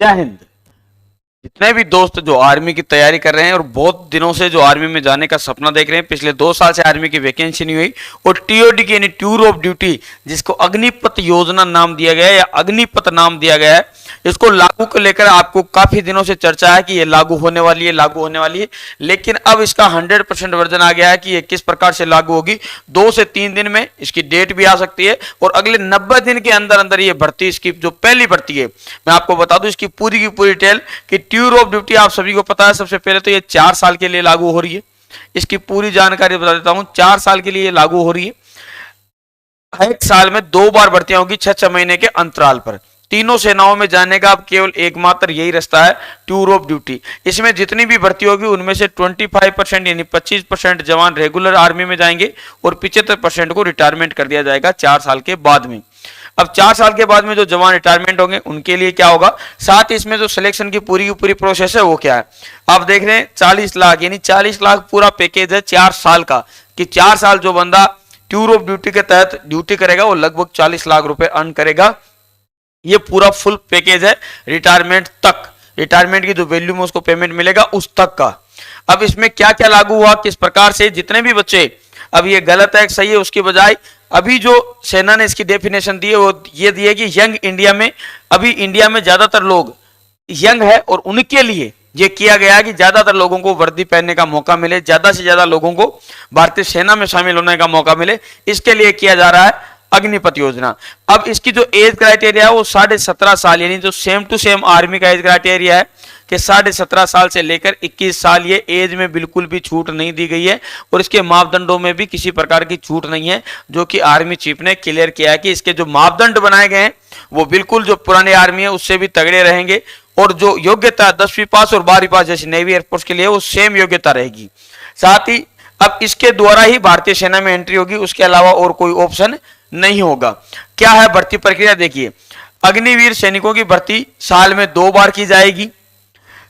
जय हिंद। जितने भी दोस्त जो आर्मी की तैयारी कर रहे हैं और बहुत दिनों से जो आर्मी में जाने का सपना देख रहे हैं, पिछले 2 साल से आर्मी की वैकेंसी नहीं हुई, और टीओडी की यानी टूर ऑफ ड्यूटी, जिसको अग्निपथ योजना नाम दिया गया है या अग्निपथ नाम दिया गया है, इसको लागू को लेकर आपको काफी दिनों से चर्चा है कि ये लागू होने वाली है, लागू होने वाली है। लेकिन अब इसका 100% वर्जन आ गया है कि ये किस प्रकार से लागू होगी। 2 से 3 दिन में इसकी डेट भी आ सकती है और अगले 90 दिन के अंदर अंदर ये भर्ती, इसकी जो पहली भर्ती है, मैं आपको बता दूं इसकी पूरी की पूरी डिटेल कि टूर ऑफ ड्यूटी आप सभी को पता है। सबसे पहले तो ये 4 साल के लिए लागू हो रही है, इसकी पूरी जानकारी बता देता हूं। 4 साल के लिए लागू हो रही है। 1 साल में 2 बार भर्तियां होगी 6-6 महीने के अंतराल पर। तीनों सेनाओं में जाने का अब केवल एकमात्र यही रास्ता है, टूर ऑफ ड्यूटी। इसमें जितनी भी भर्ती होगी उनमें से 25% यानी 25% जवान रेगुलर आर्मी में जाएंगे और 75% को रिटायरमेंट कर दिया जाएगा 4 साल के बाद में। अब 4 साल के बाद में जो जवान रिटायरमेंट होंगे उनके लिए क्या होगा, साथ ही इसमें जो सिलेक्शन की पूरी प्रोसेस है वो क्या है। आप देख रहे हैं 40 लाख यानी 40 लाख पूरा पैकेज है 4 साल का, कि 4 साल जो बंदा टूर ऑफ ड्यूटी के तहत ड्यूटी करेगा वो लगभग 40 लाख रुपए अर्न करेगा। ये पूरा फुल पैकेज है रिटायरमेंट तक, रिटायरमेंट की जो वैल्यू में उसको पेमेंट मिलेगा उस तक का। अब इसमें क्या क्या लागू हुआ, किस प्रकार से, जितने भी बच्चे, अब ये गलत है सही है उसकी बजाय अभी जो सेना ने इसकी डेफिनेशन दी है वो ये दी है कि यंग इंडिया में, अभी इंडिया में ज्यादातर लोग यंग है और उनके लिए ये किया गया है कि ज्यादातर लोगों को वर्दी पहनने का मौका मिले, ज्यादा से ज्यादा लोगों को भारतीय सेना में शामिल होने का मौका मिले, इसके लिए किया जा रहा है अग्निपथ योजना। अब इसकी जो एज क्राइटेरिया है वो 17.5 साल, यानी जो सेम टू सेम आर्मी का एज क्राइटेरिया है कि 17.5 साल से लेकर 21 साल, ये एज में बिल्कुल भी छूट नहीं दी गई है और इसके मापदंडों में भी किसी प्रकार की छूट नहीं है, जो कि आर्मी चीफ ने क्लियर किया है कि इसके जो मापदंड बनाए गए हैं वो बिल्कुल जो पुराने आर्मी है उससे भी तगड़े रहेंगे और जो योग्यता 10वीं पास और 12वीं पास जैसे नेवी एयरफोर्स के लिए वो सेम योग्यता रहेगी। साथ ही अब इसके द्वारा ही भारतीय सेना में एंट्री होगी, उसके अलावा और कोई ऑप्शन नहीं होगा। क्या है भर्ती प्रक्रिया, देखिए अग्निवीर सैनिकों की भर्ती साल में 2 बार की जाएगी।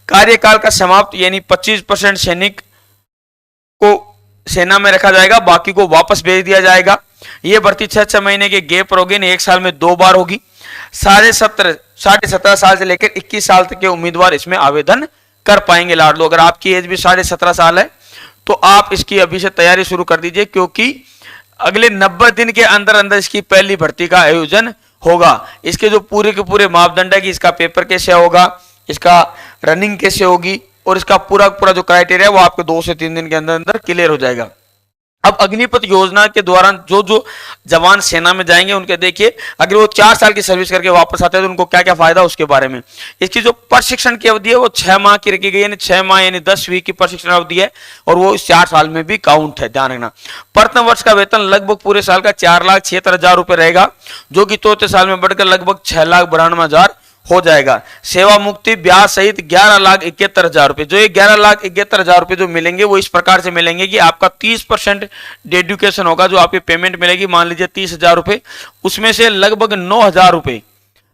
कार्यकाल का समाप्त यानी 25% सैनिक को सेना में रखा जाएगा, बाकी को वापस भेज दिया जाएगा। यह भर्ती 6-6 महीने के गैप पर होगी, 1 साल में 2 बार होगी। 17.5 साल से लेकर 21 साल तक के उम्मीदवार इसमें आवेदन कर पाएंगे। लाडलो, अगर आपकी एज भी 17.5 साल है तो आप इसकी अभी से तैयारी शुरू कर दीजिए, क्योंकि अगले 90 दिन के अंदर अंदर इसकी पहली भर्ती का आयोजन होगा। इसके जो पूरे के पूरे मापदंड है कि इसका पेपर कैसे होगा, इसका रनिंग कैसे होगी और इसका पूरा जो क्राइटेरिया है वो आपके 2 से 3 दिन के अंदर अंदर क्लियर हो जाएगा। अब अग्निपथ योजना के दौरान जो जवान सेना में जाएंगे उनके देखिए, अगर वो 4 साल की सर्विस करके वापस आते हैं तो उनको क्या क्या फायदा उसके बारे में। इसकी जो प्रशिक्षण की अवधि है वो 6 माह की रखी गई, यानी 6 माह यानी 10 वीक की प्रशिक्षण अवधि है और वो इस 4 साल में भी काउंट है, ध्यान रखना। प्रथम वर्ष का वेतन लगभग पूरे साल का 4,76,000 रुपए रहेगा, जो कि चौथे साल में बढ़कर लगभग 6,92,000 हो जाएगा। सेवा मुक्ति ब्याज सहित 11,71,000 रुपए, जो ये 11,71,000 रुपए जो मिलेंगे वो इस प्रकार से मिलेंगे कि आपका 30% डेडिकेशन होगा, जो आपकी पेमेंट मिलेगी, मान लीजिए 30,000 रुपए, उसमें से लगभग 9,000 रुपए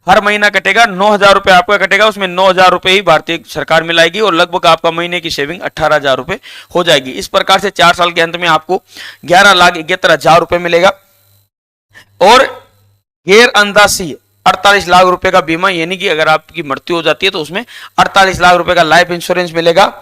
हर महीना कटेगा। 9,000 रुपए आपका कटेगा, उसमें 9,000 रुपए ही भारतीय सरकार मिलाएगी और लगभग आपका महीने की सेविंग 18,000 रुपए हो जाएगी। इस प्रकार से 4 साल के अंत में आपको 11,71,000 रुपए मिलेगा। और गैर अंदाजी 48 लाख रुपए का बीमा, यानी कि अगर आपकी मृत्यु हो जाती है तो उसमें 48 लाख रुपए का लाइफ इंश्योरेंस मिलेगा।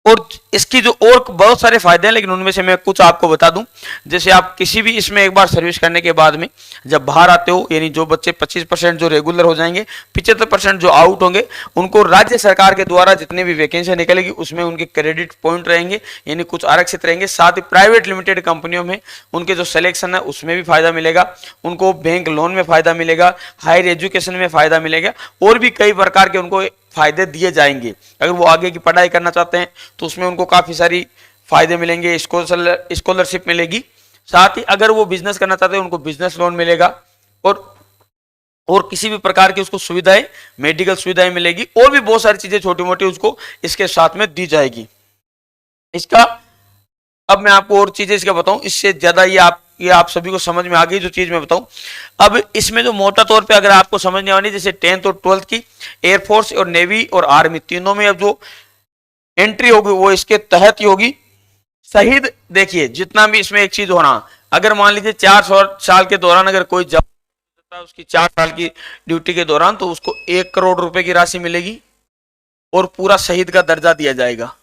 और इसकी जो और बहुत सारे फायदे हैं, लेकिन उनमें से मैं कुछ आपको बता दूं। जैसे आप किसी भी इसमें एक बार सर्विस करने के बाद में जब बाहर आते हो, यानी जो बच्चे 25% जो रेगुलर हो जाएंगे, 75% जो आउट होंगे, उनको राज्य सरकार के द्वारा जितने भी वैकेंसी निकलेगी उसमें उनके क्रेडिट पॉइंट रहेंगे, यानी कुछ आरक्षित रहेंगे। साथ ही प्राइवेट लिमिटेड कंपनियों में उनके जो सिलेक्शन है उसमें भी फायदा मिलेगा, उनको बैंक लोन में फायदा मिलेगा, हायर एजुकेशन में फायदा मिलेगा और भी कई प्रकार के उनको फायदे दिए जाएंगे। अगर वो आगे की पढ़ाई करना चाहते हैं तो उसमें उनको काफी सारी फायदे मिलेंगे, स्कॉलरशिप मिलेगी। साथ ही अगर वो बिजनेस करना चाहते हैं उनको बिजनेस लोन मिलेगा और किसी भी प्रकार की उसको सुविधाएं, मेडिकल सुविधाएं मिलेगी और भी बहुत सारी चीजें छोटी मोटी उसको इसके साथ में दी जाएगी। इसका अब मैं आपको और चीजें इसका बताऊं, इससे ज्यादा ये आप सभी को समझ में आ गई जो चीज मैं बताऊं। अब इसमें जो मोटा तौर पे अगर आपको समझने वाली, जैसे 10th और 12th की एयरफोर्स और नेवी और आर्मी तीनों में अब जो एंट्री होगी वो इसके तहत ही होगी। शहीद, देखिए जितना भी इसमें एक चीज होना, अगर मान लीजिए 4 साल के दौरान अगर कोई करता है उसकी 4 साल की ड्यूटी के दौरान, तो उसको 1 करोड़ रुपए की राशि मिलेगी और पूरा शहीद का दर्जा दिया जाएगा।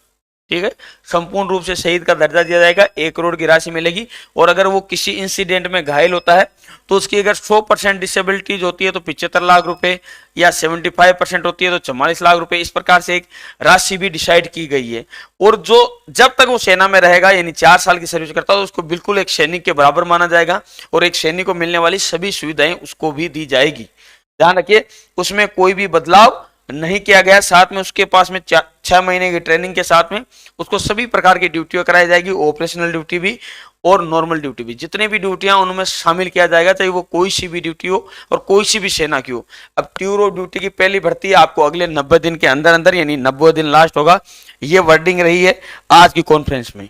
ठीक है, संपूर्ण रूप से शहीद का दर्जा दिया जाएगा, 1 करोड़ की राशि मिलेगी। और अगर वो किसी इंसिडेंट में घायल होता है तो उसकी अगर 100% डिसेबिलिटीज होती है तो 75 लाख रुपए, या 75% होती है तो 44 लाख रुपए। इस प्रकार से एक राशि भी डिसाइड की गई है। और जो जब तक वो सेना में रहेगा, यानी 4 साल की सर्विस करता है, तो उसको बिल्कुल एक सैनिक के बराबर माना जाएगा और एक सैनिक को मिलने वाली सभी सुविधाएं उसको भी दी जाएगी। ध्यान रखिए, उसमें कोई भी बदलाव नहीं किया गया। साथ में उसके पास में 6 महीने की ट्रेनिंग के साथ में उसको सभी प्रकार की ड्यूटियां कराई जाएगी, ऑपरेशनल ड्यूटी भी और नॉर्मल ड्यूटी भी। जितने भी ड्यूटियां उनमें शामिल किया जाएगा, चाहे वो कोई सी भी ड्यूटी हो और कोई सी भी सेना की हो। अब टूर ऑफ ड्यूटी की पहली भर्ती आपको अगले 90 दिन के अंदर अंदर, यानी 90 दिन लास्ट होगा, ये वर्डिंग रही है आज की कॉन्फ्रेंस में।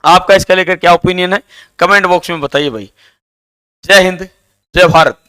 आपका इसका लेकर क्या ओपिनियन है, कमेंट बॉक्स में बताइए भाई। जय हिंद, जय भारत।